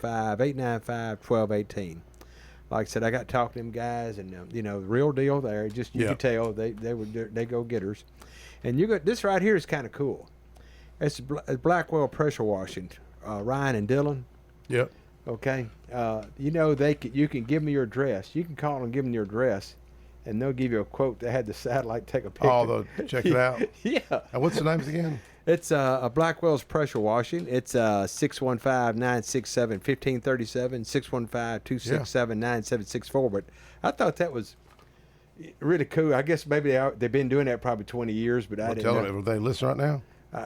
615-895-1218. Like I said, I got to talk to them guys, and real deal there. Just you could tell they go getters. And you got this right here is kind of cool. It's Blackwell pressure washing, Ryan and Dylan. Yep. Okay. You can give them your address. You can call and give them your address, and they'll give you a quote. They had the satellite take a picture. Oh, check it out. Yeah. And what's the names again? It's a Blackwell's pressure washing. It's 615-967-1537, 615-267-9764. But I thought that was really cool. I guess maybe they've been doing that probably 20 years, but I didn't know. Are they listening right now?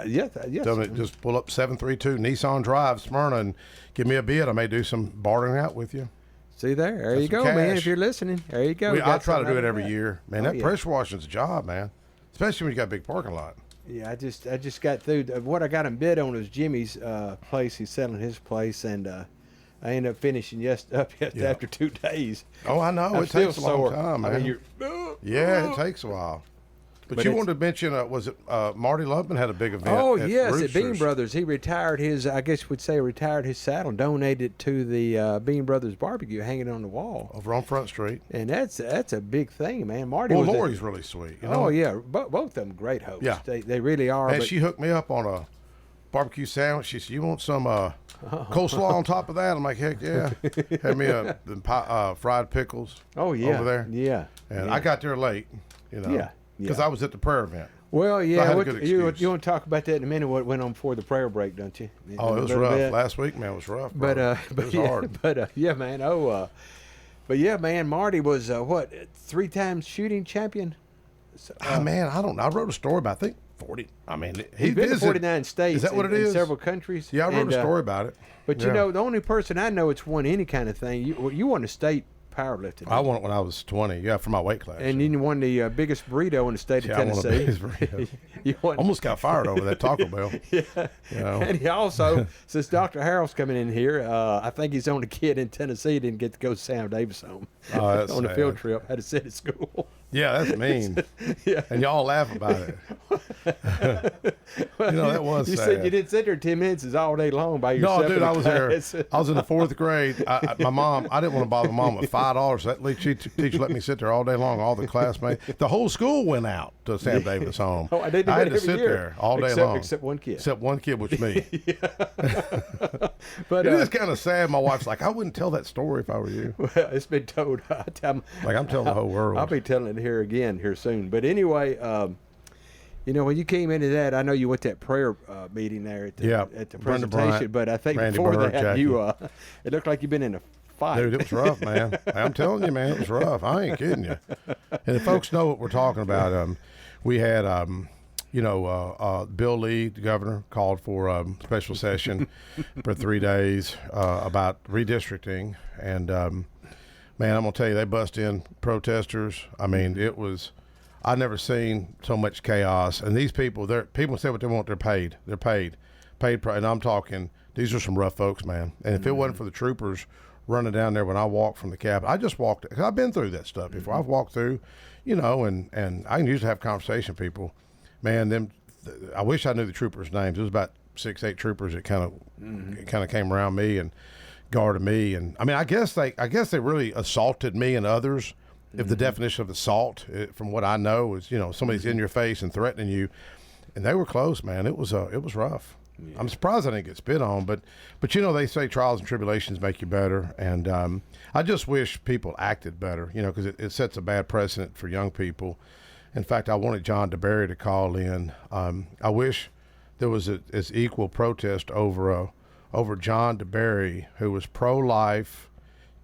Yes. Tell them just pull up 732 Nissan Drive, Smyrna, and give me a bid. I may do some bartering out with you. See there you go, man. If you're listening, there you go. I try to do it every year, man. That pressure washing's a job, man. Especially when you got a big parking lot. Yeah, I just got through. What I got him bid on was Jimmy's place. He's selling his place, and I ended up finishing after 2 days. Oh, I know. It takes a long time, man. It takes a while. But you wanted to mention, was it Marty Lubman had a big event? Oh, yes, at Bean Brothers. He retired his, I guess we'd say retired his saddle and donated it to the Bean Brothers barbecue, hanging on the wall. Over on Front Street. And that's a big thing, man. Marty Lori's really sweet. Oh, yeah. Both of them great hosts. Yeah. They really are. And she hooked me up on a barbecue sandwich. She said, you want some coleslaw on top of that? I'm like, heck yeah. Had me fried pickles over there. Yeah. And I got there late, Yeah. Because I was at the prayer event. Well, yeah. You want to talk about that in a minute? What went on before the prayer break, don't you? Oh, it was rough. Last week, man, it was rough. Bro. It was hard. Yeah, man. But yeah, man. Marty was 3 times shooting champion. Man, I don't know. I wrote a story about, I think, 40. I mean, he's been to 49 states. Is that what it is? In several countries. Yeah, I wrote a story about it. But the only person I know that's won any kind of thing, you won a state powerlifting. I won it when I was 20, for my weight class. And then you won the biggest burrito in the state of Tennessee. I won the biggest burrito. Almost got fired over that Taco Bell. Yeah. And he also, since Dr. Harrell's coming in here, I think he's on a kid in Tennessee, didn't get to go to Sam Davis home on the field trip. Had to sit at school. Yeah, that's mean. Yeah. And y'all laugh about it. That was sad. You said you didn't sit there 10 minutes all day long by yourself. No, dude, I was there. I was in the 4th grade. My mom, I didn't want to bother my mom with $5. That teacher let me sit there all day long, all the classmates. The whole school went out to Sam Davis home. Oh, I had to sit there all day long. Except one kid. Except one kid, which me. But it is kind of sad. My wife's like, I wouldn't tell that story if I were you. Well, it's been told. I'm telling the whole world. I'll be telling it here soon. But anyway, when you came into that, I know you went to that prayer meeting there at the presentation. But I think Randy before Bird, that, it looked like you've been in a fight. Dude, it was rough, man. I'm telling you, man, it was rough. I ain't kidding you. And if folks know what we're talking about, we had, Bill Lee, the governor, called for a special session for 3 days about redistricting. And, man, I'm going to tell you, they bust in protesters. I mean, I've never seen so much chaos. And these people, people say what they want, they're paid. They're paid. And I'm talking, these are some rough folks, man. And if it wasn't for the troopers running down there when I walked from the Capitol, I just walked, because I've been through that stuff before. I've walked through, and I can usually have conversation with people. Man, I wish I knew the troopers' names. It was about 6, 8 troopers that kind of came around me and guarded me. And I mean, I guess they really assaulted me and others. If the definition of assault, from what I know, is somebody's in your face and threatening you, and they were close, man. It was rough. Yeah. I'm surprised I didn't get spit on, but they say trials and tribulations make you better, and I just wish people acted better, because it sets a bad precedent for young people. In fact, I wanted John DeBerry to call in. I wish there was as equal protest over John DeBerry, who was pro-life,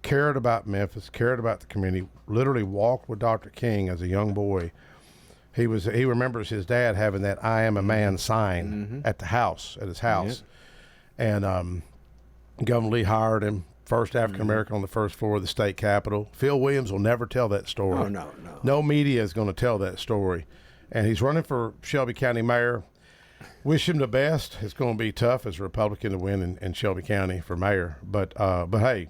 cared about Memphis, cared about the community, literally walked with Dr. King as a young boy. He remembers his dad having that "I am a man" sign at his house. And Governor Lee hired him, first African-American on the first floor of the state capitol. Phil Williams will never tell that story. Oh, no. No media is going to tell that story. And he's running for Shelby County mayor. Wish him the best. It's going to be tough as a Republican to win in Shelby County for mayor. But hey,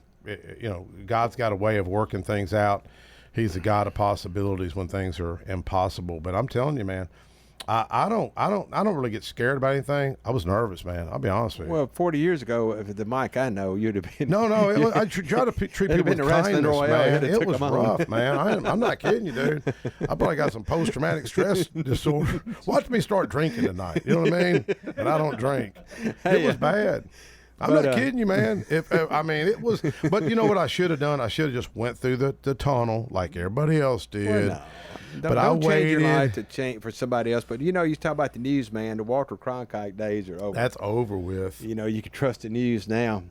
God's got a way of working things out. He's the God of possibilities when things are impossible. But I'm telling you, man, I don't really get scared about anything. I was nervous, man. I'll be honest with you. Well, 40 years ago, if the Mike I know, you'd have been. No, I try to treat people with kindness, man. It was rough, man. I'm not kidding you, dude. I probably got some post-traumatic stress disorder. Watch me start drinking tonight. You know what I mean? And I don't drink. It was bad. I'm not kidding you, man. I mean, it was. But you know what I should have done? I should have just went through the tunnel like everybody else did. Well, no. But don't I change your waited. life to change for somebody else. But you know, you talk about the news, man. The Walter Cronkite days are over. That's over with. You know, you can trust the news now.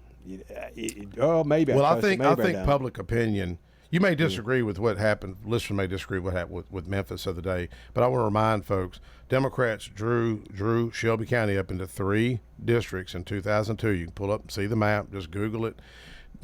Oh, maybe. Well, I think don't. public opinion. You may disagree with what happened. Listeners may disagree with what happened with Memphis the other day. But I want to remind folks, Democrats drew Shelby County up into 3 districts in 2002. You can pull up and see the map. Just Google it.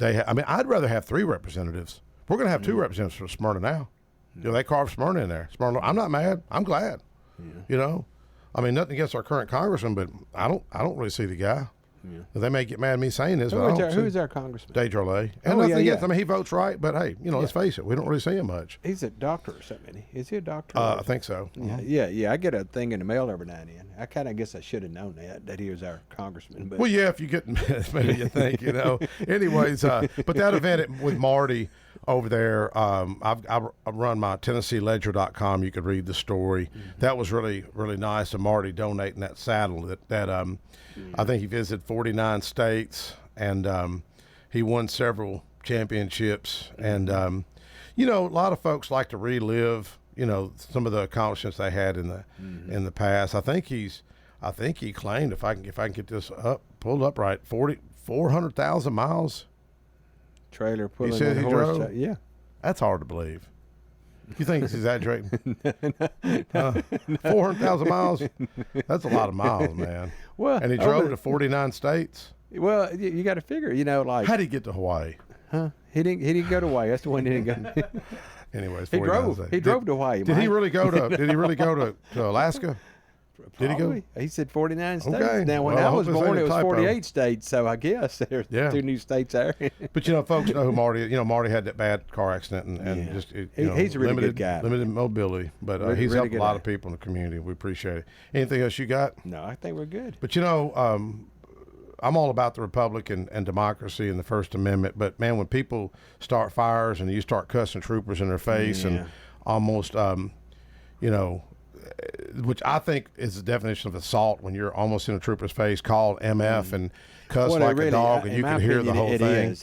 I'd rather have 3 representatives. We're going to have 2 representatives for Smyrna now. You know, they carved Smyrna in there. Smyrna. I'm not mad. I'm glad. Yeah. You know, I mean, nothing against our current congressman, but I don't really see the guy. Yeah. They may get mad at me saying this, but who's our congressman? Dave Drolet. And nothing against. I mean, he votes right, but hey, you know, let's face it, we don't really see him much. He's a doctor or something. Is he a doctor? I think so. Yeah. I get a thing in the mail every now and then. I kind of guess I should have known that he was our congressman. But. Well, yeah, if you get maybe you think, you know. Anyways, but that event with Marty over there, I run my TennesseeLedger.com. You could read the story. That was really, really nice of Marty donating that saddle that I think he visited 49 states, and he won several championships. And, you know, a lot of folks like to relive, you know, some of the accomplishments they had in the past. I think he claimed, if I can get this pulled up right, 400,000 miles. Trailer pulling he said he horse. drove? Yeah. That's hard to believe. You think he's exaggerating? 400,000 miles? That's a lot of miles, man. Well, and he drove to 49 states? Well, you got to figure, you know, like. How'd he get to Hawaii? Huh? He didn't go to Hawaii. That's the one he didn't go. Anyways, he drove to Hawaii. Did he really go to Alaska? Probably. Did he go? He said 49 states. Okay. Now, when I was born, it was 48 states, so I guess there's 2 new states there. But, you know, folks know who Marty is. You know, Marty had that bad car accident and just, he's a really good guy. Limited mobility, but he's helped a lot of people in the community. We appreciate it. Anything else you got? No, I think we're good. But, you know, I'm all about the Republic and democracy and the First Amendment. But, man, when people start fires and you start cussing troopers in their face and almost, you know, which I think is the definition of assault, when you're almost in a trooper's face, called MF and cuss like a dog, and you can hear the whole thing.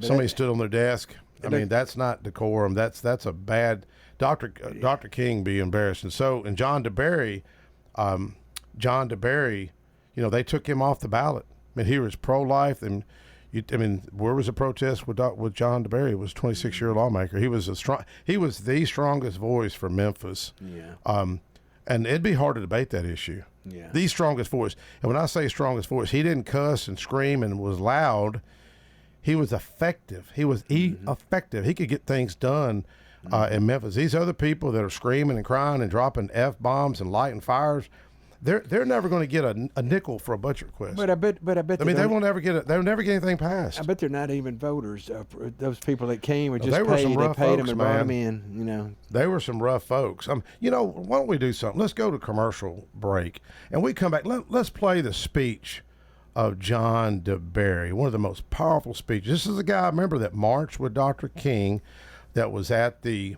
Somebody stood on their desk. I mean, that's not decorum. That's a bad. Dr. King be embarrassed. And John DeBerry, you know, they took him off the ballot. I mean, he was pro-life, and where was the protest with John DeBerry? It was a 26-year lawmaker. He was the strongest voice for Memphis. Yeah. And it'd be hard to debate that issue. Yeah. The strongest voice. And when I say strongest voice, he didn't cuss and scream and was loud. He was effective. He was effective. He could get things done in Memphis. These other people that are screaming and crying and dropping F-bombs and lighting fires, they're never going to get a nickel for a budget request. But I bet. I mean, they will never get it. They'll never get anything passed. I bet they're not even voters. Those people that came were just they were some rough They paid folks, them and man. brought them in. You know, they were some rough folks. You know, why don't we do something? Let's go to commercial break, and we come back. Let's play the speech of John DeBerry, one of the most powerful speeches. This is the guy, remember, that marched with Dr. King. That was at the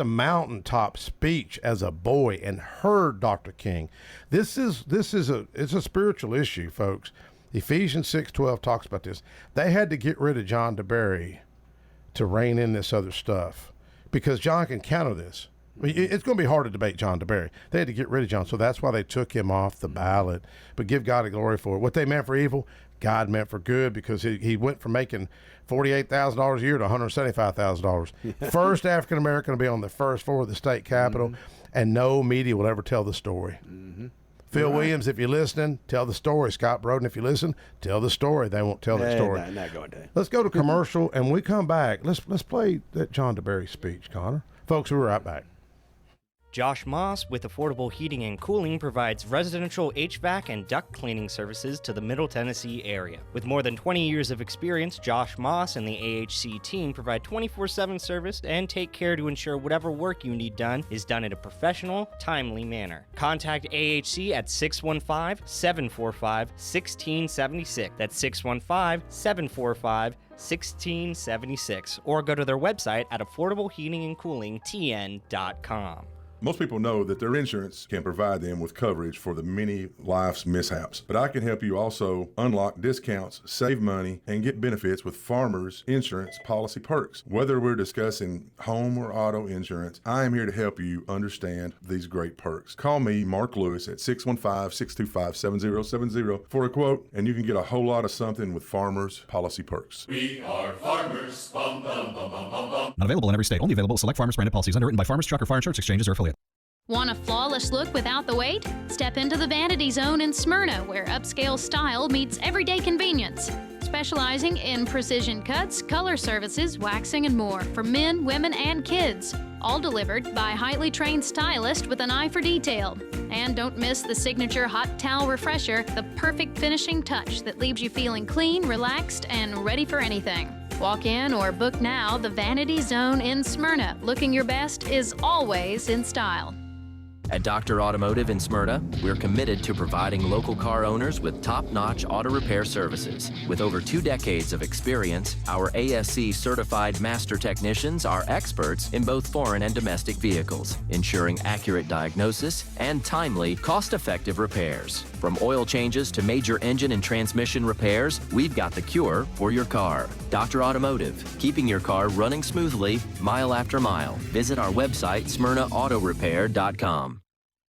mountaintop speech as a boy and heard Dr. King. It's a spiritual issue, folks. Ephesians 6:12 talks about this. They had to get rid of John DeBerry to rein in this other stuff, because John can counter this. It's going to be hard to debate John DeBerry. They had to get rid of John, so that's why they took him off the ballot. But give God the glory for it. What they meant for evil, God meant for good, because he went from making $48,000 a year to $175,000. First African American to be on the first floor of the state capitol, and no media will ever tell the story. Phil Williams, if you're listening, tell the story. Scott Broden, if you listen, tell the story. They won't tell the story. Not going to. Let's go to commercial, and when we come back, let's play that John DeBerry speech, Connor. Folks, we'll be right back. Josh Moss with Affordable Heating and Cooling provides residential HVAC and duct cleaning services to the Middle Tennessee area. With more than 20 years of experience, Josh Moss and the AHC team provide 24/7 service and take care to ensure whatever work you need done is done in a professional, timely manner. Contact AHC at 615-745-1676. That's 615-745-1676. Or go to their website at affordableheatingandcoolingtn.com. Most people know that their insurance can provide them with coverage for the many life's mishaps. But I can help you also unlock discounts, save money, and get benefits with Farmers Insurance policy perks. Whether we're discussing home or auto insurance, I am here to help you understand these great perks. Call me, Mark Lewis, at 615-625-7070 for a quote, and you can get a whole lot of something with Farmers policy perks. We are farmers. Bum, bum, bum, bum, bum, bum. Not available in every state. Only available with select Farmers branded policies underwritten by Farmers Truck or Fire Insurance Exchanges or affiliate. Want a flawless look without the wait? Step into the Vanity Zone in Smyrna, where upscale style meets everyday convenience. Specializing in precision cuts, color services, waxing, and more for men, women, and kids. All delivered by highly trained stylists with an eye for detail. And don't miss the signature hot towel refresher, the perfect finishing touch that leaves you feeling clean, relaxed, and ready for anything. Walk in or book now the Vanity Zone in Smyrna. Looking your best is always in style. At Dr. Automotive in Smyrna, we're committed to providing local car owners with top-notch auto repair services. With over 2 decades of experience, our ASC certified master technicians are experts in both foreign and domestic vehicles, ensuring accurate diagnosis and timely, cost-effective repairs. From oil changes to major engine and transmission repairs, we've got the cure for your car. Dr. Automotive, keeping your car running smoothly, mile after mile. Visit our website, smyrnaautorepair.com.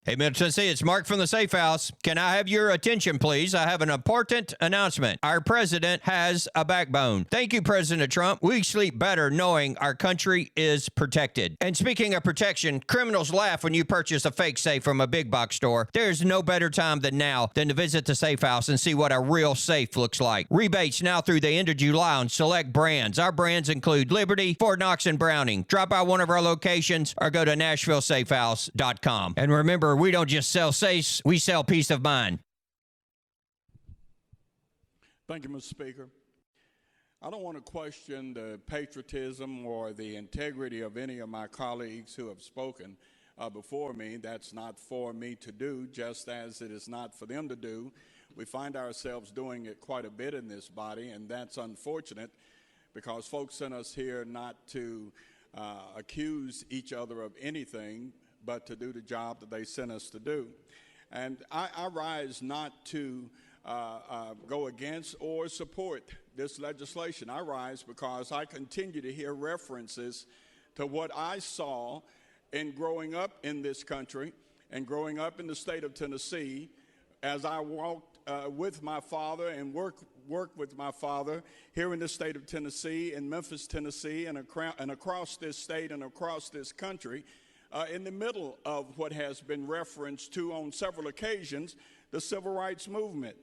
Hey, Middle Tennessee, it's Mark from the Safe House. Can I have your attention, please? I have an important announcement. Our president has a backbone. Thank you, President Trump. We sleep better knowing our country is protected. And speaking of protection, criminals laugh when you purchase a fake safe from a big box store. There's no better time than now than to visit the Safe House and see what a real safe looks like. Rebates now through the end of July on select brands. Our brands include Liberty, Fort Knox, and Browning. Drop by one of our locations or go to NashvilleSafehouse.com. And remember, we don't just sell safes, we sell peace of mind. Thank you, Mr. Speaker. I don't want to question the patriotism or the integrity of any of my colleagues who have spoken before me. That's not for me to do, just as it is not for them to do. We find ourselves doing it quite a bit in this body, and that's unfortunate because folks sent us here not to accuse each other of anything, but to do the job that they sent us to do. And I rise not to go against or support this legislation. I rise because I continue to hear references to what I saw in growing up in this country and growing up in the state of Tennessee as I walked with my father and worked with my father here in the state of Tennessee, in Memphis, Tennessee, and across this state and across this country. In the middle of what has been referenced to on several occasions, the civil rights movement.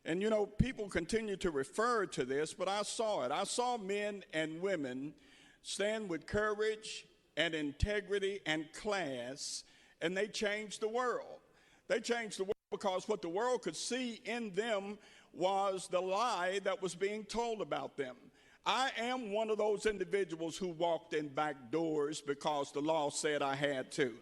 And you know, people continue to refer to this, but I saw it. I saw men and women stand with courage and integrity and class, and they changed the world. They changed the world because what the world could see in them was the lie that was being told about them. I am one of those individuals who walked in back doors because the law said I had to.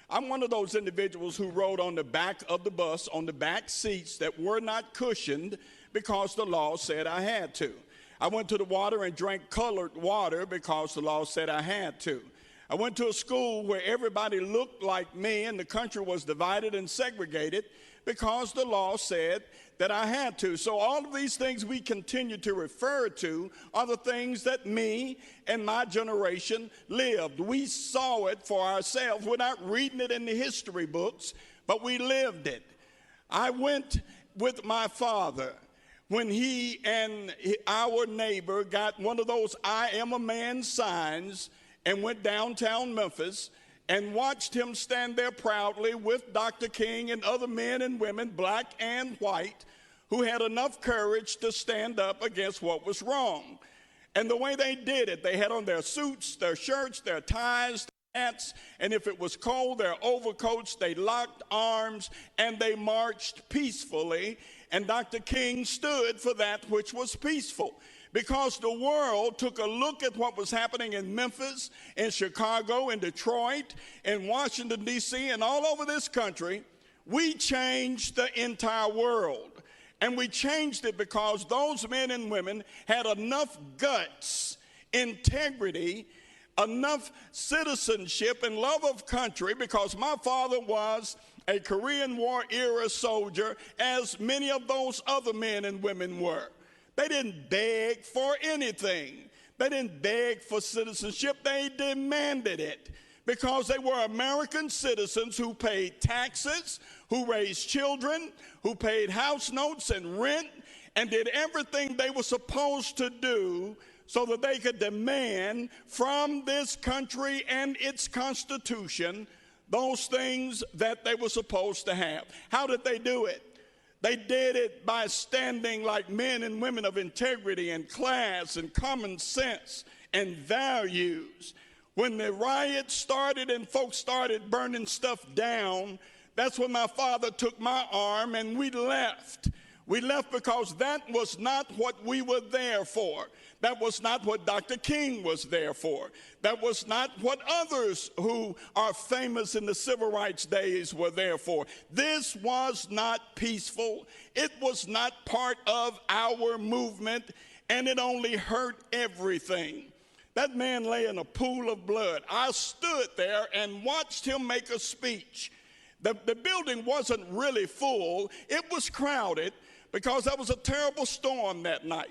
I'm one of those individuals who rode on the back of the bus, on the back seats that were not cushioned because the law said I had to. I went to the water and drank colored water because the law said I had to. I went to a school where everybody looked like me and the country was divided and segregated because the law said that I had to. So all of these things we continue to refer to are the things that me and my generation lived. We saw it for ourselves. We're not reading it in the history books, but we lived it. I went with my father when he and our neighbor got one of those I am a man signs and went downtown Memphis and watched him stand there proudly with Dr. King and other men and women, black and white, who had enough courage to stand up against what was wrong. And the way they did it, they had on their suits, their shirts, their ties, hats, and if it was cold, their overcoats. They locked arms and they marched peacefully. And Dr. King stood for that which was peaceful, because the world took a look at what was happening in Memphis, in Chicago, in Detroit, in Washington, D.C., and all over this country. We changed the entire world. And we changed it because those men and women had enough guts, integrity, enough citizenship and love of country, because my father was a Korean War era soldier, as many of those other men and women were. They didn't beg for anything. They didn't beg for citizenship. They demanded it, because they were American citizens who paid taxes, who raised children, who paid house notes and rent, and did everything they were supposed to do so that they could demand from this country and its Constitution those things that they were supposed to have. How did they do it? They did it by standing like men and women of integrity and class and common sense and values. When the riots started and folks started burning stuff down, that's when my father took my arm and we left. We left because that was not what we were there for. That was not what Dr. King was there for. That was not what others who are famous in the civil rights days were there for. This was not peaceful. It was not part of our movement, and it only hurt everything. That man lay in a pool of blood. I stood there and watched him make a speech. The building wasn't really full. It was crowded because there was a terrible storm that night.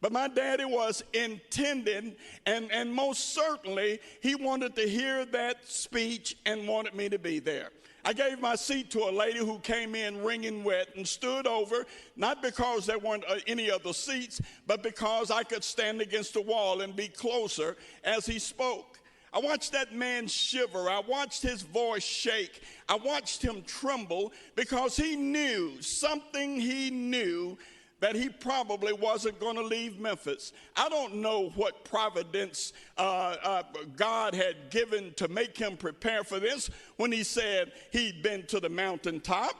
But my daddy was intending, and most certainly, he wanted to hear that speech and wanted me to be there. I gave my seat to a lady who came in wringing wet and stood over, not because there weren't any other seats, but because I could stand against the wall and be closer as he spoke. I watched that man shiver. I watched his voice shake. I watched him tremble because he knew something. He knew that he probably wasn't going to leave Memphis. I don't know what providence God had given to make him prepare for this when he said he'd been to the mountaintop.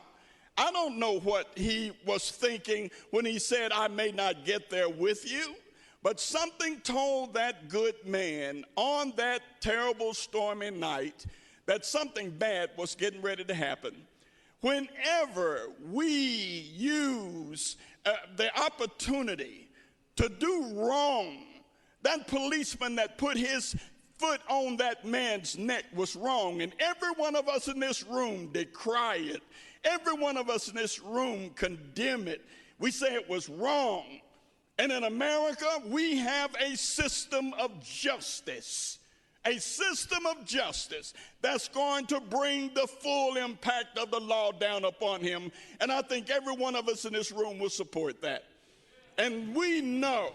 I don't know what he was thinking when he said, I may not get there with you. But something told that good man on that terrible stormy night that something bad was getting ready to happen. Whenever we use the opportunity to do wrong, that policeman that put his foot on that man's neck was wrong, and every one of us in this room decry it. Every one of us in this room condemn it. We say it was wrong. And in America, we have a system of justice. A system of justice that's going to bring the full impact of the law down upon him. And I think every one of us in this room will support that. And we know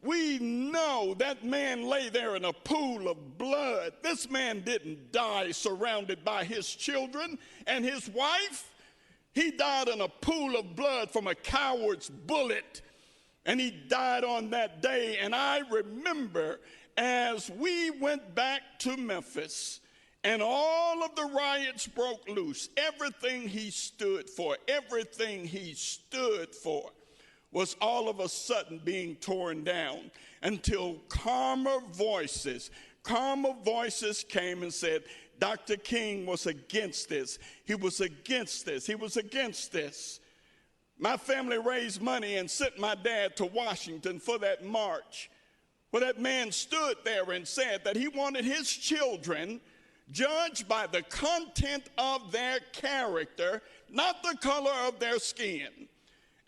that man lay there in a pool of blood. This man didn't die surrounded by his children and his wife. He died in a pool of blood from a coward's bullet. And he died on that day. And I remember as we went back to Memphis and all of the riots broke loose, everything he stood for was all of a sudden being torn down until calmer voices came and said, Dr. King was against this. He was against this. He was against this. My family raised money and sent my dad to Washington for that march, where that man stood there and said that he wanted his children judged by the content of their character, not the color of their skin.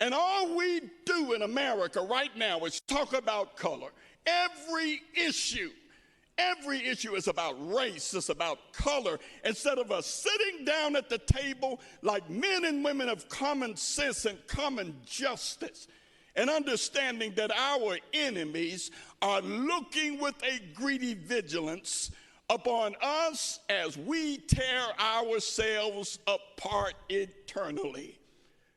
And all we do in America right now is talk about color. Every issue is about race, it's about color. Instead of us sitting down at the table like men and women of common sense and common justice, and understanding that our enemies are looking with a greedy vigilance upon us as we tear ourselves apart eternally.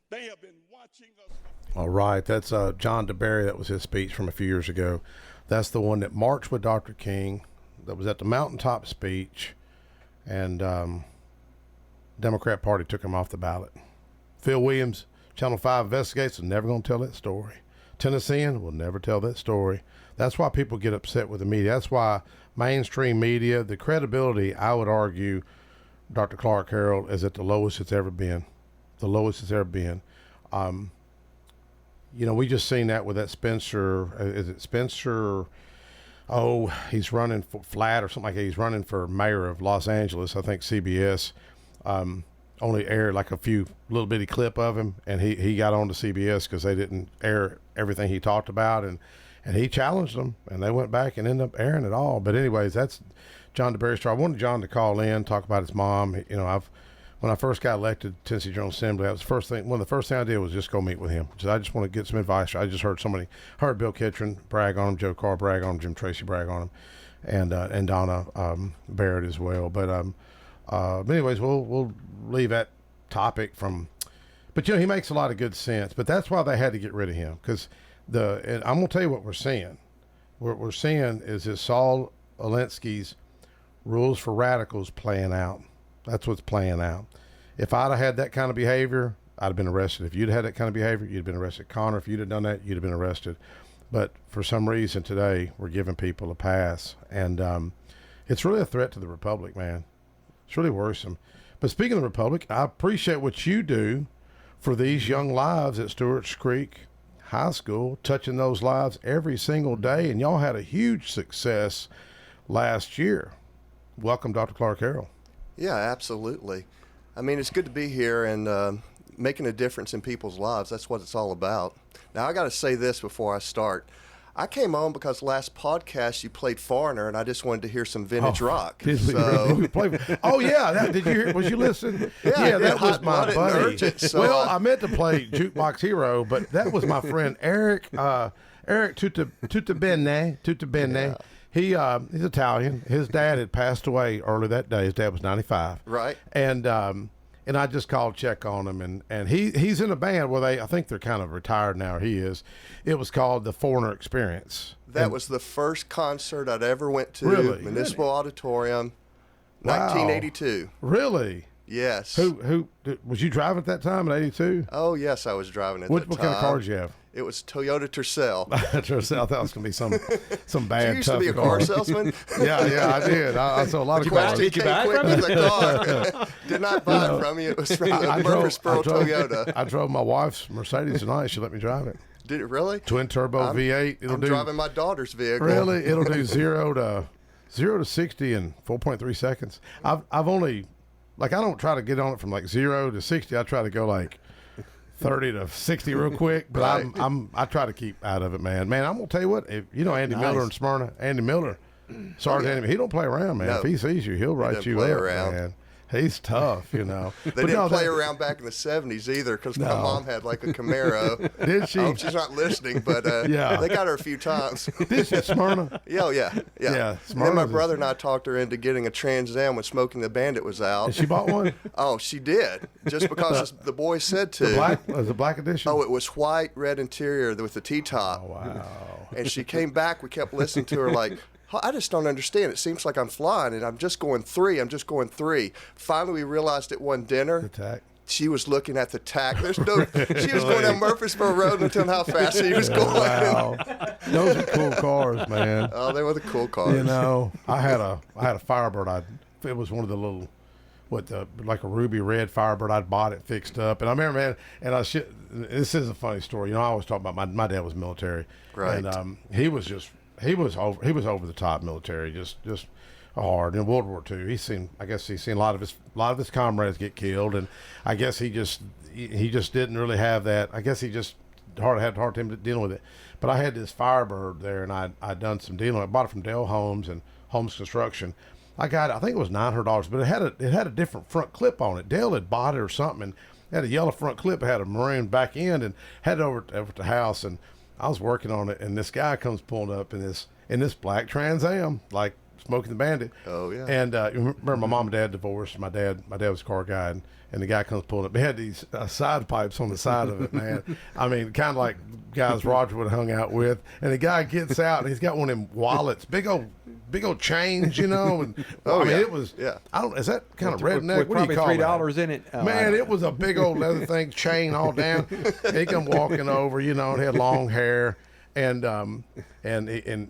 They have been watching us. All right, that's John DeBerry. That was his speech from a few years ago. That's the one that marched with Dr. King, that was at the mountaintop speech. and Democrat Party took him off the ballot. Phil Williams, Channel 5 investigates, is never going to tell that story. Tennessean will never tell that story. That's why people get upset with the media. That's why mainstream media, the credibility, I would argue, Dr. Clark Harrell, is at the lowest it's ever been. The lowest it's ever been. You know, we just seen that with that Spencer. Is it Spencer? Oh, he's running for flat or something like that. He's running for mayor of Los Angeles. I think CBS only aired like a few little bitty clip of him, and he got on to CBS because they didn't air everything he talked about, and he challenged them, and they went back and ended up airing it all. But anyways, that's John DeBerry story. I wanted John to call in, talk about his mom. You know, when I first got elected to Tennessee General Assembly, that was the first thing. One of the first things I did was just go meet with him. I just want to get some advice. I just heard Bill Kitchen brag on him, Joe Carr brag on him, Jim Tracy brag on him, and Donna Barrett as well. But anyways, we'll leave that topic from. But you know, he makes a lot of good sense. But that's why they had to get rid of him, because and I'm gonna tell you what we're seeing. What we're seeing is this Saul Alinsky's rules for radicals playing out. That's what's playing out. If I'd have had that kind of behavior, I'd have been arrested. If you'd had that kind of behavior, you'd have been arrested. Connor, if you'd have done that, you'd have been arrested. But for some reason today, we're giving people a pass. And it's really a threat to the Republic, man. It's really worrisome. But speaking of the Republic, I appreciate what you do for these young lives at Stewart's Creek High School, touching those lives every single day. And y'all had a huge success last year. Welcome, Dr. Clark Harrell. Yeah, absolutely. I mean, it's good to be here and making a difference in people's lives. That's what it's all about. Now, I got to say this before I start. I came on because last podcast you played Foreigner, and I just wanted to hear some vintage rock. Did we play? Oh yeah, did you hear? Was you listening? Yeah, that was my buddy. Urgent, so well, I meant to play Jukebox Hero, but that was my friend Eric Tutabene. Yeah. He's Italian. His dad had passed away early that day. His dad was 95. Right. And I just called check on him, and he's in a band where I think they're kind of retired now. He is. It was called the Foreigner Experience. That was the first concert I'd ever went to. Really? Municipal Auditorium, 1982. Really? Yes. Who was you driving at that time in '82? Oh yes, I was driving at that time. What kind of car did you have? It was Toyota Tercel. Tercel. I thought it was going to be some bad. You used to be a car salesman. Yeah, I did. I saw a lot of cars. Did you buy it from me? Did not buy it from you. It was from the Murfreesboro Toyota. I drove my wife's Mercedes tonight. She let me drive it. Did it really? Twin turbo V8. I'm driving my daughter's vehicle. Really? It'll do 0 to 60 in 4.3 seconds. I've only, I don't try to get on it from 0 to 60. I try to go 30 to 60 real quick, but right. I try to keep out of it, man. Man, I'm gonna tell you what. If you know Andy Miller in Smyrna, Andy Miller, Sergeant Andy, he don't play around, man. No. If he sees you, he'll write you up, man. He's tough, you know. They didn't play around back in the 70s either, because my mom had a Camaro. Did she? I hope she's not listening, but yeah. They got her a few times. Did she, Smyrna? Yeah. Yeah, and then my brother and I talked her into getting a Trans Am when Smoking the Bandit was out. And she bought one? Oh, she did, just because the boys said to. Was it black edition? Oh, it was white, red interior with the T-top. Oh, wow. And she came back. We kept listening to her I just don't understand. It seems like I'm flying, and I'm just going 3. Finally, we realized at one dinner, the tack. She was looking at the tack. There's no. She was going down Murfreesboro Road and telling how fast she was going. Wow. Those are cool cars, man. Oh, they were the cool cars. You know, I had a Firebird. It was one of the little, like a ruby red Firebird. I'd bought it fixed up, and I remember, man. This is a funny story. You know, I always talk about my dad was military, right? And he was over the top military, just hard. In World War II, I guess he's seen a lot of his comrades get killed, and I guess he just didn't really have that. I guess he just had a hard time dealing with it. But I had this Firebird there, and I'd done some dealing. I bought it from Dale Homes and Homes Construction. I think it was $900, but it had a different front clip on it. Dale had bought it or something, and it had a yellow front clip. It had a maroon back end, and had it over to the house, and I was working on it, and this guy comes pulling up in this black Trans Am, Smoking the Bandit. Oh, yeah. And you remember my mom and dad divorced. My dad was a car guy, and the guy comes pulling up. They had these side pipes on the side of it, man. I mean, kind of like guys Roger would have hung out with. And the guy gets out, and he's got one of them wallets, big old change, you know. And I mean, it was. Yeah. I don't. Is that kind of redneck? With What do you call $3 that? in it. Man, it was a big old leather thing, chain all down. He come walking over, you know, and had long hair. And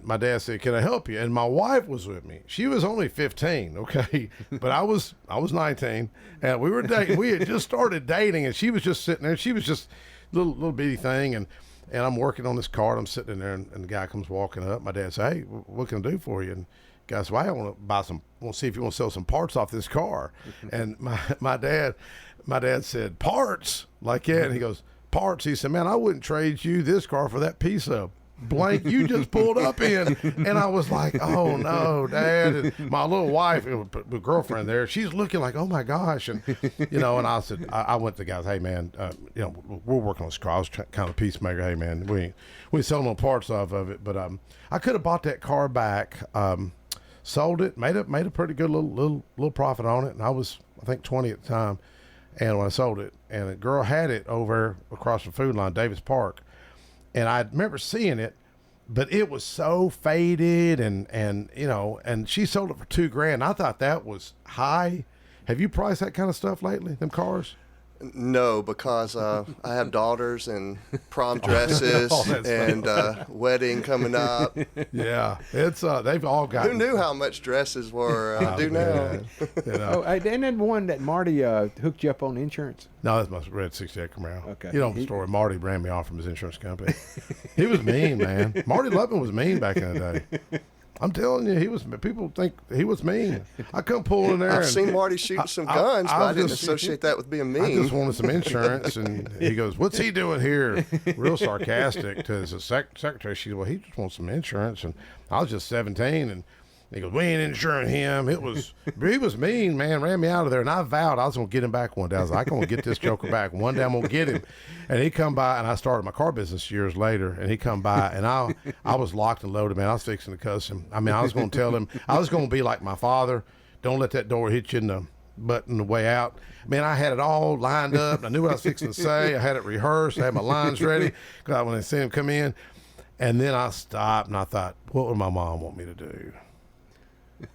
my dad said, "Can I help you?" And my wife was with me. She was only 15, okay, but I was 19, and we were dating. We had just started dating, and she was just sitting there. She was just little bitty thing, and I'm working on this card. I'm sitting in there, and the guy comes walking up. My dad said, "Hey, what can I do for you?" And the guy said, "Well, I want to buy some. Want to see if you want to sell some parts off this car." And my dad said, "Parts like that?" And he goes, "Parts." He said, "Man, I wouldn't trade you this car for that piece of blank you just pulled up in." And I was like, "Oh no, Dad." And my little wife, the girlfriend there, she's looking like, "Oh my gosh." And you know, and I said, I went to the guys, "Hey man, you know, we're working on this car." I was kind of peacemaker. "Hey man, we ain't selling no parts off of it, but I could have bought that car back, sold it, made a pretty good little profit on it." And I was, I think, 20 at the time. And when I sold it, and a girl had it over across the food line, Davis Park, and I remember seeing it, but it was so faded, and you know, and she sold it for $2,000. I thought that was high. Have you priced that kind of stuff lately? Them cars? No, because I have daughters and prom dresses and wedding coming up. Yeah, it's they've all got. Who knew how much dresses were? I do now. You know. Oh, and then one that Marty hooked you up on insurance. No, that's my red 68 Camaro. Okay. You know the story. Marty ran me off from his insurance company. He was mean, man. Marty Lubman was mean back in the day. I'm telling you, he was. People think he was mean. I come pull in there. I've seen Marty shooting some guns, but I didn't associate that with being mean. I just wanted some insurance, and he goes, "What's he doing here?" Real sarcastic to his secretary. She goes, "Well, he just wants some insurance," and I was just 17, and he goes, "We ain't insuring him." He was mean, man. Ran me out of there, and I vowed I was gonna get him back one day. I was like, "I'm gonna get this joker back. One day I'm gonna get him." And he come by, and I started my car business years later, and he come by, and I was locked and loaded, man. I was fixing to cuss him. I mean, I was gonna tell him, I was gonna be like my father. Don't let that door hit you in the butt on the way out. Man, I had it all lined up, and I knew what I was fixing to say. I had it rehearsed. I had my lines ready. Because when I see him come in, and then I stopped, and I thought, what would my mom want me to do?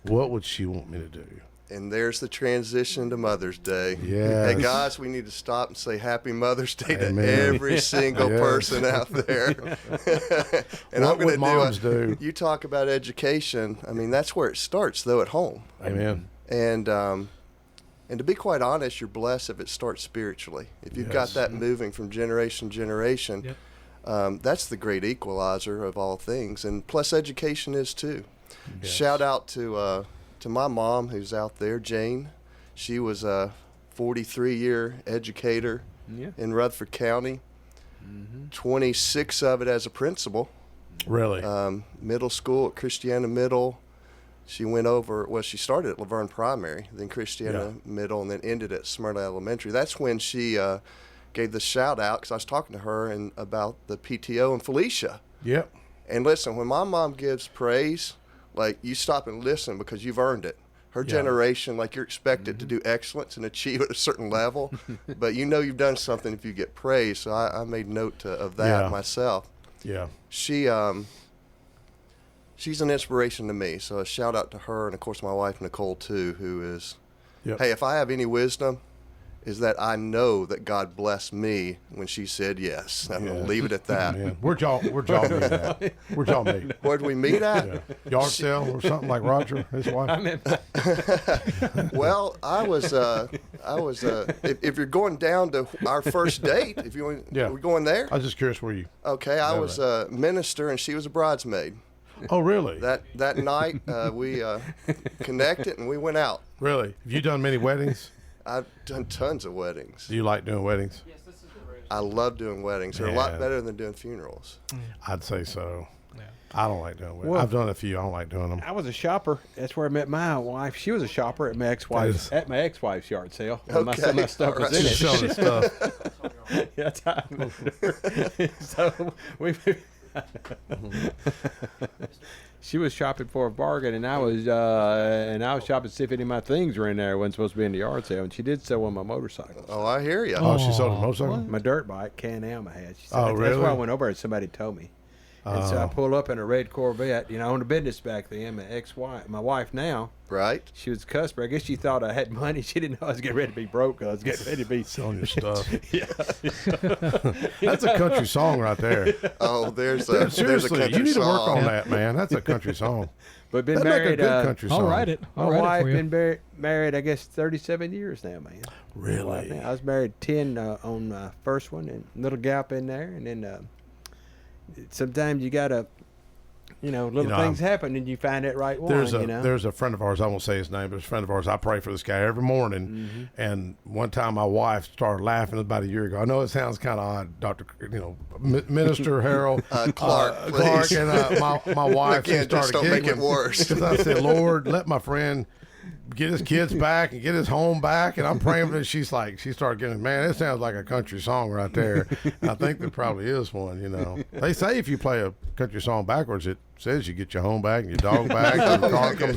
What would she want me to do? And there's the transition to Mother's Day. Yes. Hey, guys, we need to stop and say Happy Mother's Day Amen. to every single person out there. And what I'm going would moms do? You talk about education. I mean, that's where it starts, though, at home. Amen. And to be quite honest, you're blessed if it starts spiritually. If you've got that moving from generation to generation, that's the great equalizer of all things. And plus, education is too. Yes. Shout out to my mom who's out there, Jane. She was a 43-year educator in Rutherford County, 26 of it as a principal. Really? Middle school at Christiana Middle. She went over, she started at Laverne Primary, then Christiana Middle, and then ended at Smyrna Elementary. That's when she gave the shout out, because I was talking to her about the PTO and Felicia. Yep. And listen, when my mom gives praise, like, you stop and listen because you've earned it. Her generation, like, you're expected to do excellence and achieve at a certain level, but you know you've done something if you get praise. So I made note of that myself. Yeah. She's an inspiration to me. So a shout out to her, and of course my wife Nicole too, who is, hey, if I have any wisdom, is that I know that God blessed me when she said yes. I'm going to leave it at that. Yeah. Where'd y'all meet at? Where'd y'all meet? Where'd we meet at? Yard sale or something like Roger, his wife? Well, I was if you're going down to our first date, if you want, we're going there? I was just curious where you. Okay, I was a minister and she was a bridesmaid. Oh, really? That night we connected and we went out. Really? Have you done many weddings? I've done tons of weddings. Do you like doing weddings? Yes, this is the I love doing weddings. They're a lot better than doing funerals. I'd say so. Yeah. I don't like doing weddings. Well, I've done a few. I don't like doing them. I was a shopper. That's where I met my wife. She was a shopper at my ex-wife's yard sale. Okay. Some of my stuff was in it. Selling stuff. That's how I met her. So she was shopping for a bargain, and I was shopping to see if any of my things were in there. I wasn't supposed to be in the yard sale, and she did sell one of my motorcycles. Oh, I hear you. Oh, she sold a motorcycle? My dirt bike, Can-Am I had. She said, Oh, That's really? why I went over and somebody told me. And so I pull up in a red Corvette. You know, I owned a business back then. My wife now. Right. She was a customer. I guess she thought I had money. She didn't know I was getting ready to be broke. I was getting ready to be selling your stuff. Yeah. That's a country song right there. Oh, there's Dude, a seriously, country you need to work song. on that, man. That's a country song. But been That'd make married. a good country song. I'll write it. My I'll write it wife for you. been married, I guess, 37 years now, man. Really? I was married 10 on my first one, and little gap in there, and then sometimes you gotta, things happen, and you find that right one. There's a friend of ours. I won't say his name, but it's a friend of ours. I pray for this guy every morning. Mm-hmm. And one time, my wife started laughing about a year ago. I know it sounds kind of odd, Doctor. Minister Harold Clark, Clark, and my wife Again, just started don't make it giggling worse. because I said, "Lord, let my friend get his kids back and get his home back." And I'm praying for it. She started getting, man, it sounds like a country song right there. And I think there probably is one. They say if you play a country song backwards, it says you get your home back and your dog back and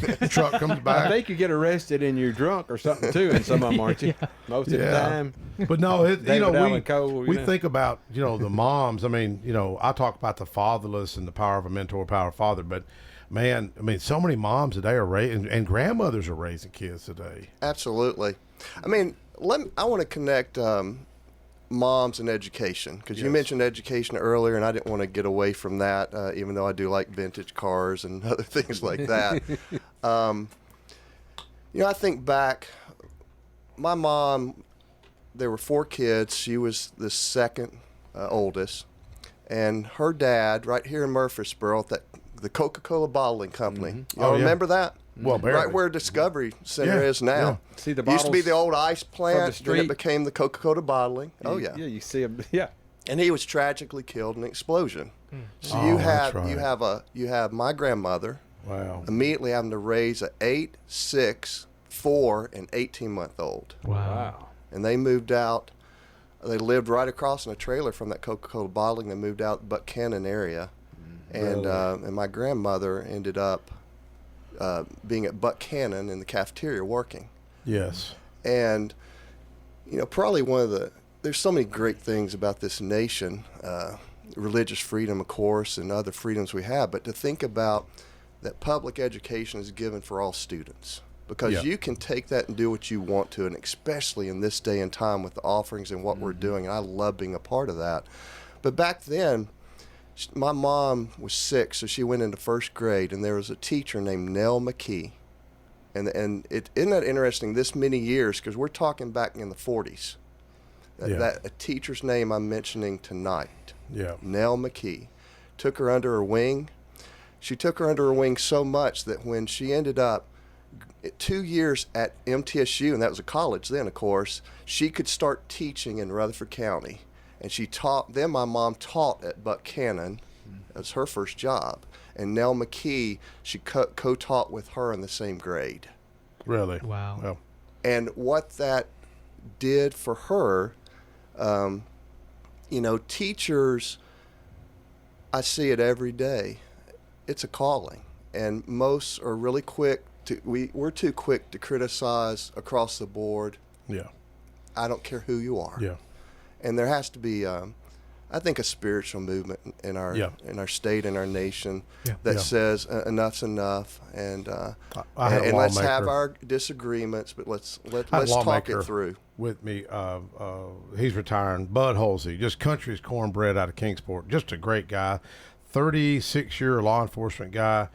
the truck comes back. I think you get arrested and you're drunk or something too in some of them, aren't you? Most of the time. But no, we think think about, the moms. I mean, I talk about the fatherless and the power of a mentor, power of a father, but man, I mean, so many moms today are raising, and grandmothers are raising kids today. Absolutely. I mean, I want to connect moms and education, because you mentioned education earlier, and I didn't want to get away from that, even though I do like vintage cars and other things like that. I think back, my mom, there were 4 kids. She was the second oldest, and her dad, right here in Murfreesboro, at the Coca-Cola bottling company. Mm-hmm. Y'all remember that? Well, barely. Right where Discovery Center is now. Yeah. See the used to be the old ice from the plant, then it street. became the Coca-Cola bottling. Oh, yeah. Yeah, you see him. Yeah. And he was tragically killed in an explosion. So Oh, that's right. you have my grandmother Wow. immediately having to raise an 8, 6, 4, and 18-month-old. Wow. And they moved out. They lived right across in a trailer from that Coca-Cola bottling. They moved out the Buckhannon area. And and my grandmother ended up being at Buckhannon in the cafeteria working. Yes. And, probably there's so many great things about this nation, religious freedom, of course, and other freedoms we have, but to think about that public education is given for all students. Because you can take that and do what you want to, and especially in this day and time with the offerings and what we're doing, and I love being a part of that. But back then, my mom was sick, so she went into first grade, and there was a teacher named Nell McKee. And isn't that interesting, this many years, because we're talking back in the 40s. That a teacher's name I'm mentioning tonight, Nell McKee, took her under her wing. She took her under her wing so much that when she ended up 2 years at MTSU, and that was a college then, of course, she could start teaching in Rutherford County. And she taught, then my mom taught at Buckhannon. That was her first job. And Nell McKee, she co-taught with her in the same grade. Really? Wow. Well. And what that did for her, teachers, I see it every day. It's a calling. And most are really quick we're too quick to criticize across the board. Yeah. I don't care who you are. Yeah. And there has to be, I think, a spiritual movement in our state and our nation that says enough's enough, and let's have our disagreements, but let's talk it through. With me, he's retiring. Bud Halsey, just country's cornbread out of Kingsport, just a great guy, 36-year law enforcement guy,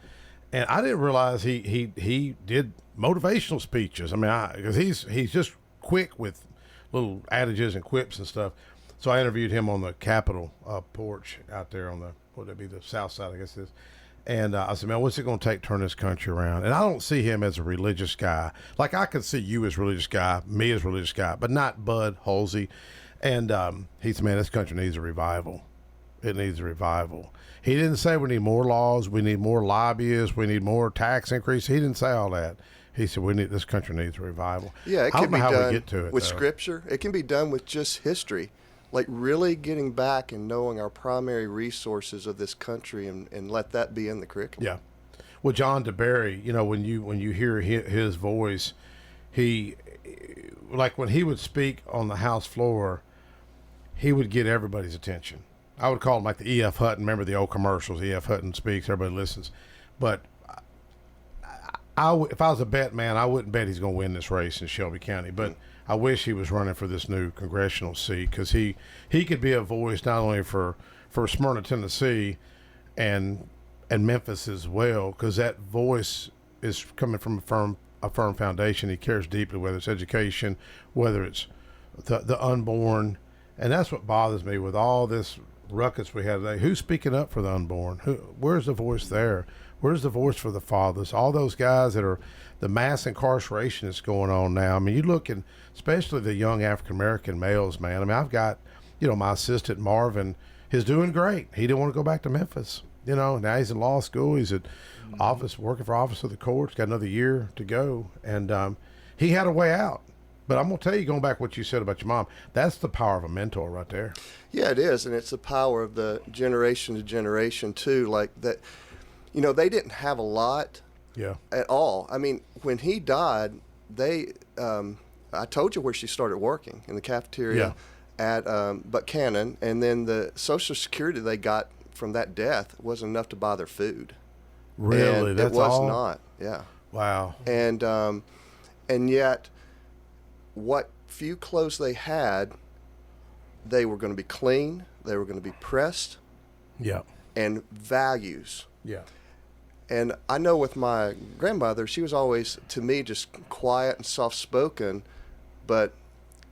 and I didn't realize he did motivational speeches. I mean, because he's just quick with little adages and quips and stuff. So I interviewed him on the Capitol porch out there on the south side, I guess it is. And I said, man, what's it going to take to turn this country around? And I don't see him as a religious guy. Like I could see you as a religious guy, me as a religious guy, but not Bud Halsey. And he said, man, this country needs a revival. It needs a revival. He didn't say we need more laws, we need more lobbyists, we need more tax increase. He didn't say all that. He said, this country needs a revival. Yeah, it can be done we get to it, with though. Scripture. It can be done with just history. Like really getting back and knowing our primary resources of this country and let that be in the curriculum. Yeah. Well, John DeBerry, you know, when you hear his voice, he, like when he would speak on the House floor, he would get everybody's attention. I would call him like the E.F. Hutton. Remember the old commercials? E.F. Hutton speaks, everybody listens. But if I was a bet man, I wouldn't bet he's going to win this race in Shelby County. But I wish he was running for this new congressional seat, because he could be a voice not only for Smyrna, Tennessee, and Memphis as well, because that voice is coming from a firm foundation. He cares deeply, whether it's education, whether it's the unborn. And that's what bothers me with all this ruckus we had today. Who's speaking up for the unborn? Where's the voice there? Where's the voice for the fathers? All those guys that are the mass incarceration that's going on now. I mean, you look at especially the young African-American males, man. I mean, I've got, you know, my assistant Marvin is doing great. He didn't want to go back to Memphis. You know, now he's in law school. He's at working for Office of the Courts. Got another year to go. And he had a way out. But I'm going to tell you, going back to what you said about your mom, that's the power of a mentor right there. Yeah, it is. And it's the power of the generation to generation, too. Like that, you know, they didn't have a lot at all. I mean, when he died, I told you where she started working, in the cafeteria at Buchanan. And then the Social Security they got from that death wasn't enough to buy their food. Really? And that's it was all? not. Yeah. Wow. And yet, what few clothes they had, they were going to be clean, they were going to be pressed, and values. Yeah. And I know with my grandmother, she was always, to me, just quiet and soft-spoken, but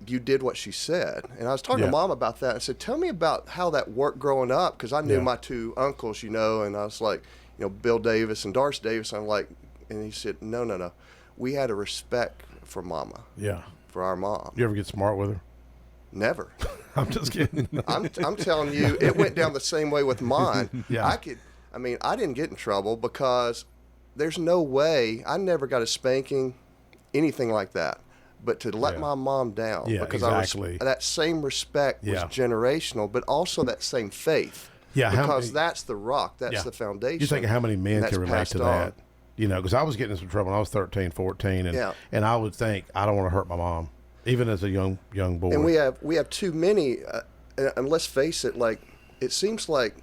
you did what she said. And I was talking to Mom about that. I said, tell me about how that worked growing up, because I knew my two uncles, you know, and I was like, you know, Bill Davis and Darce Davis. I'm like, and he said, no. We had a respect for Mama. Yeah. For our mom. You ever get smart with her? Never. I'm just kidding. I'm telling you, it went down the same way with mine. Yeah. I didn't get in trouble because there's no way, I never got a spanking, anything like that. But to let my mom down, because that same respect was generational, but also that same faith. Yeah. Because that's the rock, that's the foundation. You think of how many men can relate to that? You know, because I was getting in some trouble when I was 13, 14, and I would think, I don't want to hurt my mom, even as a young boy. And we have too many, and let's face it, like, it seems like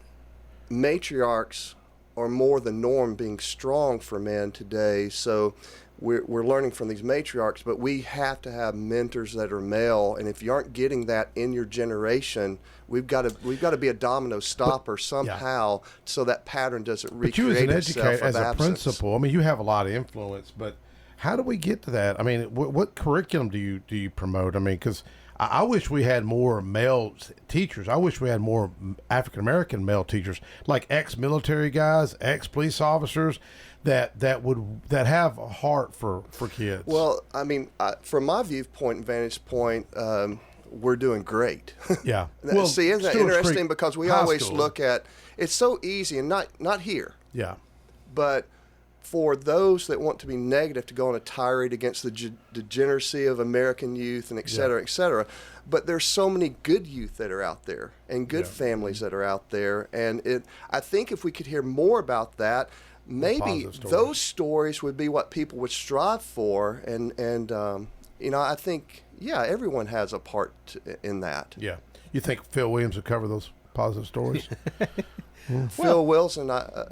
matriarchs are more the norm, being strong for men today. So we're learning from these matriarchs, but we have to have mentors that are male. And if you aren't getting that in your generation, we've got to be a domino stopper somehow, so that pattern doesn't recreate itself. But you as an educator, as a principal, I mean, you have a lot of influence, but how do we get to that? I mean, what curriculum do you promote? I mean, because I wish we had more male teachers. I wish we had more African-American male teachers, like ex-military guys, ex-police officers, that have a heart for kids. Well, I mean, from my viewpoint and vantage point, we're doing great. Yeah. Well, see, isn't that interesting? Because we always look at, it's so easy, and not here. Yeah. But for those that want to be negative, to go on a tirade against the degeneracy of American youth and et cetera, et cetera. But there's so many good youth that are out there, and good families that are out there. And I think if we could hear more about that, maybe those stories would be what people would strive for. And you know, I think, everyone has a part in that. Yeah. You think Phil Williams would cover those positive stories? Phil Williams.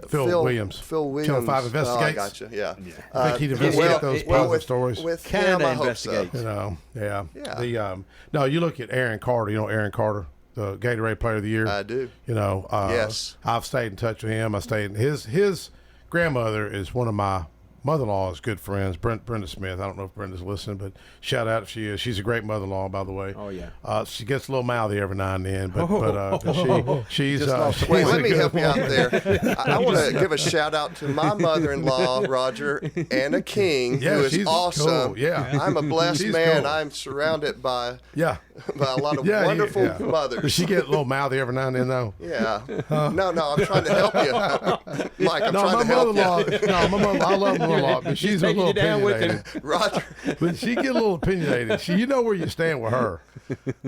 Phil Williams. Channel 5 Investigates. Oh, I got you. Yeah. I think he'd investigate those positive stories. With him, I hope so. You know, no, you look at Aaron Carter. You know Aaron Carter, the Gatorade Player of the Year. I do. You know, yes. I've stayed in touch with him. His grandmother is one of my mother-in-law's good friends, Brenda Smith. I don't know if Brenda's listening, but shout out if she is. She's a great mother-in-law, by the way. Oh yeah. She gets a little mouthy every now and then, but she's. Wait, let me help you out there. I want to give a shout out to my mother-in-law, Roger, Anna King, who is awesome. Cool. Yeah, I'm a blessed man. Cool. I'm surrounded by a lot of wonderful mothers. Does she get a little mouthy every now and then, though? Yeah. No, I'm trying to help you, Mike. I'm trying to help you. No, my mother, I love my mother-in-law, but she's a little opinionated. Roger. But she get a little opinionated. You know where you stand with her.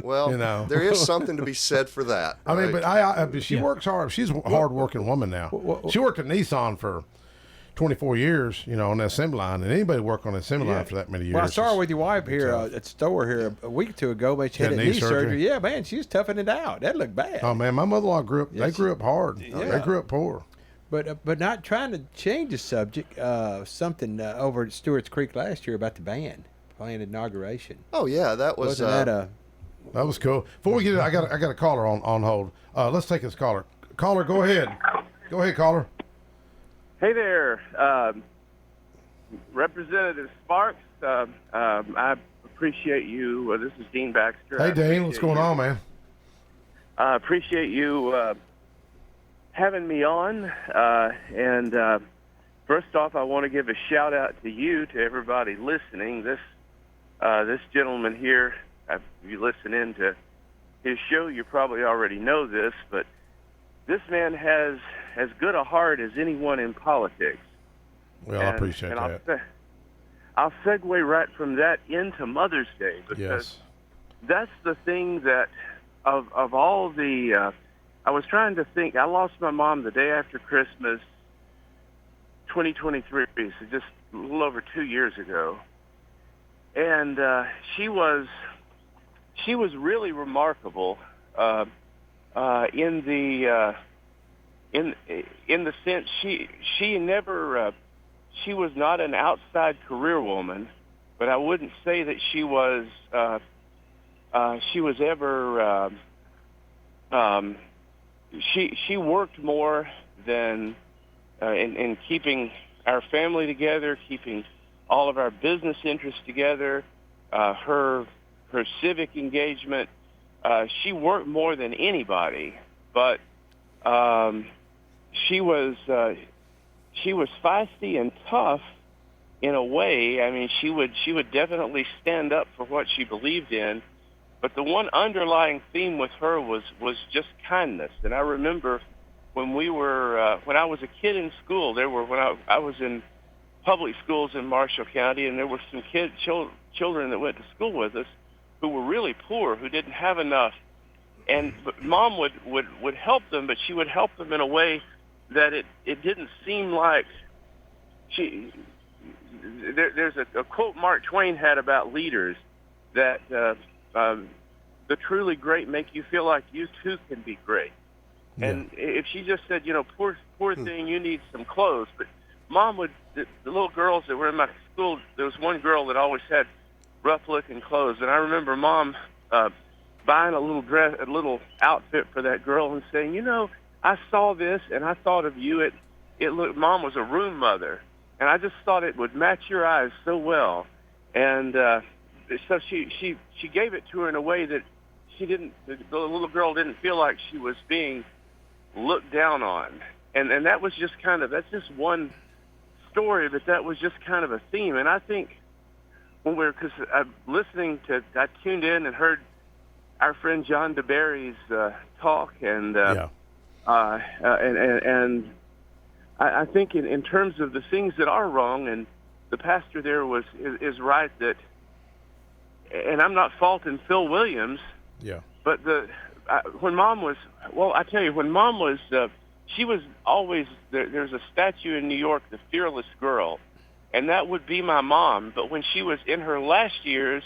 Well, there is something to be said for that. I mean, but she works hard. She's a hard-working woman now. She worked at Nissan for 24 years, on the assembly line, and anybody work on the assembly line for that many years. Well, I saw her with your wife here at the store here a week or two ago, but she had a knee surgery. Yeah, man, she was toughing it out. That looked bad. Oh man, my mother-in-law grew up. They grew up hard. Yeah. They grew up poor. But not trying to change the subject. Something over at Stewart's Creek last year about the band inauguration. Oh yeah, that was. That was cool. Before we get it, I got a caller on hold. Let's take this caller. Caller, go ahead. Go ahead, caller. Hey there, Representative Sparks. I appreciate you. This is Dean Baxter. Hey, Dean. What's going on, man? I appreciate you having me on. And first off, I want to give a shout out to you, to everybody listening. This gentleman here, if you listen in to his show, you probably already know this, but this man has as good a heart as anyone in politics. Well, I appreciate that. I'll segue right from that into Mother's Day, because that's the thing that of all the I was trying to think. I lost my mom the day after Christmas 2023, so just a little over 2 years ago. And she was really remarkable in the sense she never she was not an outside career woman, but I wouldn't say that she was ever she worked more than in keeping our family together, keeping all of our business interests together, her civic engagement. She worked more than anybody, but she was feisty and tough in a way. I mean, she would definitely stand up for what she believed in. But the one underlying theme with her was just kindness. And I remember when when I was a kid in school, when I was in public schools in Marshall County, and there were some children that went to school with us who were really poor, who didn't have enough. But Mom would help them, but she would help them in a way that it didn't seem like there's a quote Mark Twain had about leaders that the truly great make you feel like you too can be great. Yeah. And if she just said, poor thing, you need some clothes, but Mom would, the little girls that were in my school, there was one girl that always had rough looking clothes, and I remember Mom buying a little dress, a little outfit for that girl, and saying, I saw this and I thought of you. It looked. Mom was a room mother, and I just thought it would match your eyes so well. And so she gave it to her in a way that the little girl didn't feel like she was being looked down on. And that was just that's just one story, but that was just kind of a theme. And I think because I'm I tuned in and heard our friend John DeBerry's talk, and I think in terms of the things that are wrong, and the pastor there is right that, and I'm not faulting Phil Williams. Yeah. But when Mom was, I tell you, when Mom was, she was always there's a statue in New York, the Fearless Girl, and that would be my mom. But when she was in her last years,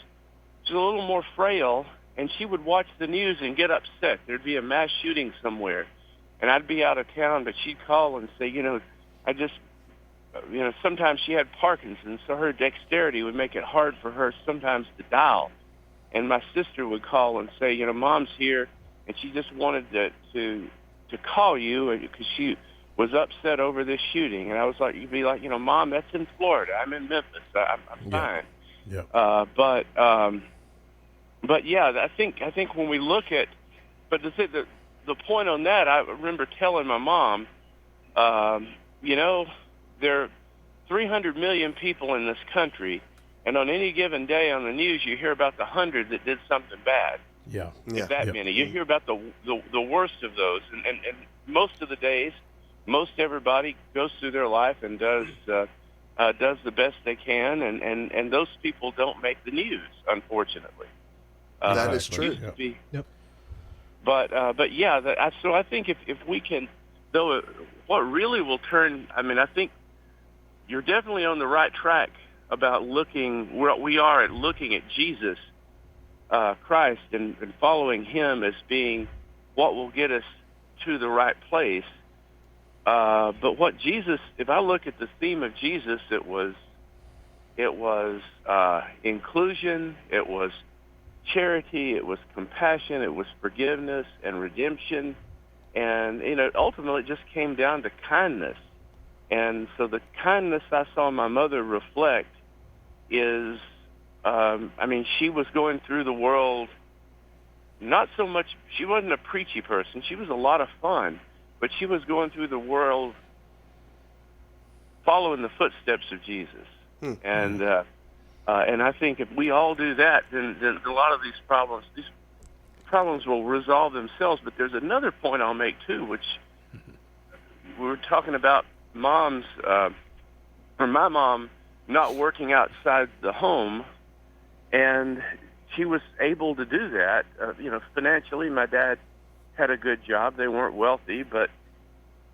she was a little more frail, and she would watch the news and get upset. There'd be a mass shooting somewhere, and I'd be out of town, but she'd call and say, sometimes she had Parkinson's, so her dexterity would make it hard for her sometimes to dial. And my sister would call and say, Mom's here, and she just wanted to call you because she was upset over this shooting. And I was like, you'd be like, Mom, that's in Florida. I'm in Memphis. I'm fine. Yeah. But yeah, I think when we look at, but the point on that, I remember telling my mom, there are 300 million people in this country, and on any given day on the news, you hear about the 100 that did something bad. Yeah. Many. You hear about the worst of those, and most of the days, most everybody goes through their life and does the best they can, and those people don't make the news, unfortunately. That is true. Yep. But yeah, so I think if we can, though, what really will turn, I think you're definitely on the right track about looking where we are at looking at Jesus Christ and following him as being what will get us to the right place. But what Jesus, if I look at the theme of Jesus, it was inclusion, it was charity, it was compassion, it was forgiveness and redemption, and ultimately it just came down to kindness. And so the kindness I saw my mother reflect is, she was going through the world, not so much, she wasn't a preachy person, she was a lot of fun, but she was going through the world following the footsteps of Jesus. And I think if we all do that, then a lot of these problems will resolve themselves. But there's another point I'll make too, which we were talking about moms, or my mom not working outside the home, and she was able to do that. Financially, my dad had a good job. They weren't wealthy, but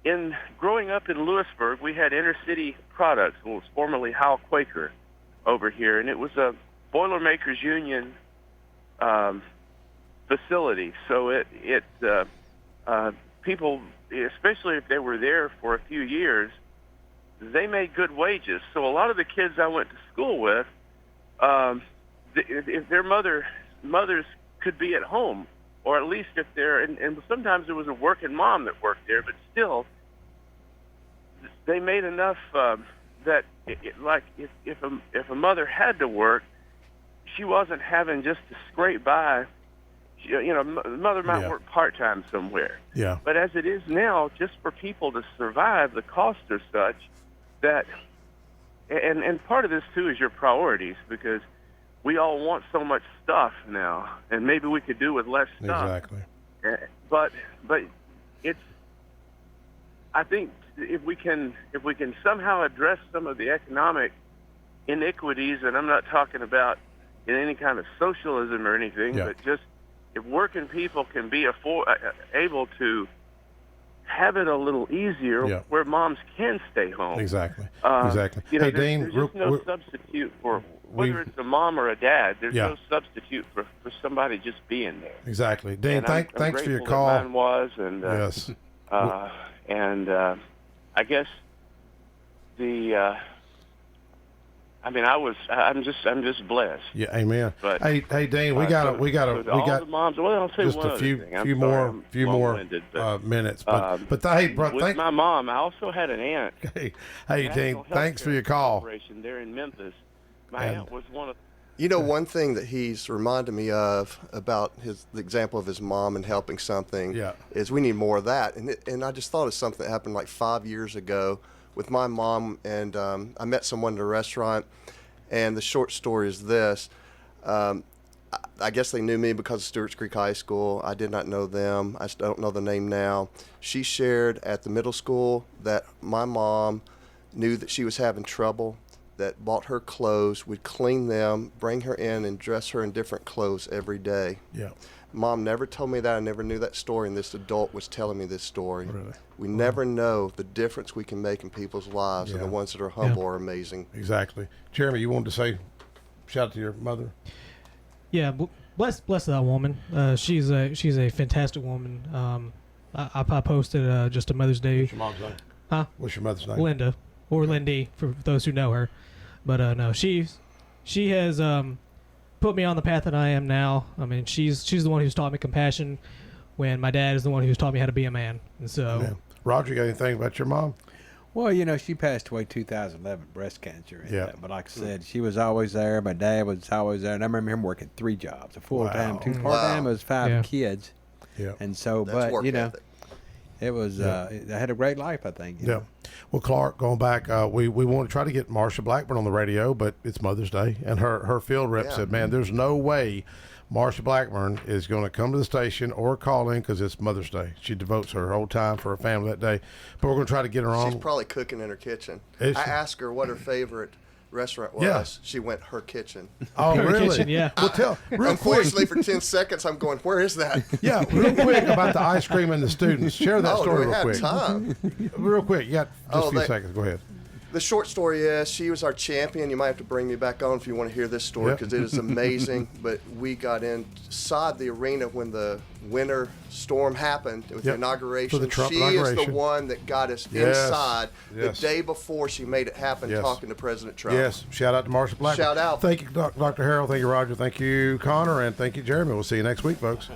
in growing up in Lewisburg, we had Inner City Products, what was formerly Howell Quaker over here, and it was a Boilermakers Union facility. So people, especially if they were there for a few years, they made good wages. So a lot of the kids I went to school with, if their mothers could be at home, or at least if they're, and sometimes there was a working mom that worked there, but still, they made enough that, if a mother had to work, she wasn't having just to scrape by. Mother might work part-time somewhere. Yeah. But as it is now, just for people to survive, the costs are such that, and part of this too is your priorities, because we all want so much stuff now, and maybe we could do with less stuff. Exactly. But it's, I think if we can somehow address some of the economic iniquities, and I'm not talking about in any kind of socialism or anything, but just if working people can be able to have it a little easier, where moms can stay home. Exactly. Hey, Dean, there's just no substitute for whether it's a mom or a dad. There's no substitute for somebody just being there. Exactly. Dean, And thanks for your I'm call. that mine was, and yes. I guess I'm just blessed. Yeah, amen. But, hey, Dean, we got the moms. Well, I'll say just one a few other thing. I'm few sorry, more I'm few more long-winded, but, minutes. But hey, bro, with my mom, I also had an aunt. Hey, National Dean, thanks for your Healthcare call. Corporation there in Memphis. My aunt was one of. One thing that he's reminded me of about the example of his mom and helping something is we need more of that. And I just thought of something that happened like 5 years ago with my mom, and I met someone in a restaurant, and the short story is this. I guess they knew me because of Stewart's Creek High School. I did not know them. I don't know the name now. She shared at the middle school that my mom knew that she was having trouble, that bought her clothes, would clean them, bring her in, and dress her in different clothes every day. Yeah. Mom never told me that. I never knew that story, and this adult was telling me this story. Really? We never know the difference we can make in people's lives, and the ones that are humble are amazing. Exactly. Jeremy, you wanted to say, shout out to your mother? Yeah, bless that woman. She's a fantastic woman. I posted just a Mother's Day. What's your mom's name? Huh? What's your mother's name? Linda, or Lindy for those who know her. But no, she has put me on the path that I am now. I mean, she's the one who's taught me compassion, when my dad is the one who's taught me how to be a man. And so, Roger, you got anything about your mom? Well, she passed away 2011, breast cancer. Yeah. But like I said, she was always there. My dad was always there. And I remember him working 3 jobs, a full-time, 2 part-time. It was 5 kids. Yeah. And so, That's work ethic. it was, I had a great life, I think. Yeah. Well, Clark, going back, we want to try to get Marsha Blackburn on the radio, but it's Mother's Day. And her field rep said, man, there's no way Marsha Blackburn is going to come to the station or call in because it's Mother's Day. She devotes her whole time for her family that day. But we're going to try to get her on. She's probably cooking in her kitchen. Is I she? asked her what her favorite restaurant was. Yeah. She went, her kitchen. Oh, her really? kitchen, yeah. Well, tell real quick. Unfortunately, for 10 seconds, I'm going, where is that? Yeah, real quick about the ice cream and the students. Share that story do we real have quick. time? Real quick. You got just a few seconds. Go ahead. The short story is she was our champion. You might have to bring me back on if you want to hear this story because it is amazing. But we got inside the arena when the winter storm happened with the inauguration. For the Trump she inauguration. is the one that got us inside the day before she made it happen talking to President Trump. Yes. Shout out to Marsha Blackburn. Shout out. Thank you, Dr. Harold. Thank you, Roger. Thank you, Connor. And thank you, Jeremy. We'll see you next week, folks.